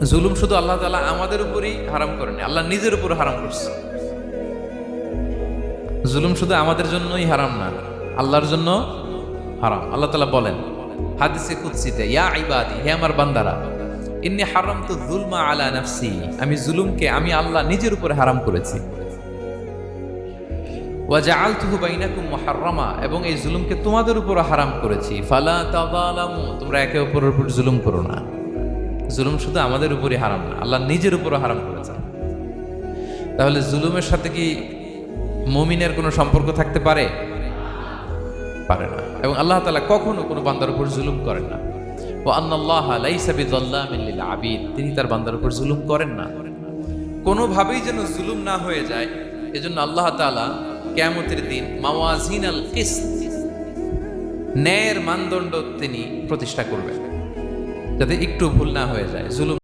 জুলুম শুধু আল্লাহ তাআলা আমাদের উপরই হারাম করেনি, আল্লাহ নিজের উপর হারাম করছে। জুলুম শুধু আমাদের জন্যই হারাম না, আল্লাহর জন্য হারাম। আল্লাহ তাআলা বলেন হাদিসে কুদসিতে, ইয়া ইবাদি, হে আমার বান্দারা, ইন্নী হারামতু যুলমা আলা নাফসি, আমি জুলুমকে আমি আল্লাহ নিজের উপরে হারাম করেছি। ওয়া জাআলতুহু বাইনাকুম মুহাররামা, এবং এই জুলুমকে তোমাদের উপর হারাম করেছি। ফালা তাযালামু, তোমরা একে অপরের উপর জুলুম করো না। জুলুম শুধু আমাদের উপরই হারাম না, আল্লাহ নিজের উপরও হারাম করেছেন। তাহলে জুলুমের সাথে কি মুমিনের কোনো সম্পর্ক থাকতে পারে? পারে না। এবং আল্লাহ তাআলা কখনো কোনো বান্দার উপর জুলুম করেন না। ওয়া আন্নাল্লাহা লাইসা বিযাল্লামিন লিল আবিদ, তিনি তার বান্দার উপর জুলুম করেন না। কোনোভাবেই যেন জুলুম না হয়ে যায়, এজন্য আল্লাহ তাআলা কিয়ামতের দিন মাওয়াজিনাল কিসত, ন্যায়ের মানদণ্ড তিনি প্রতিষ্ঠা করবেন, যাতে একটু ভুল না হয়ে যায়। জুলুম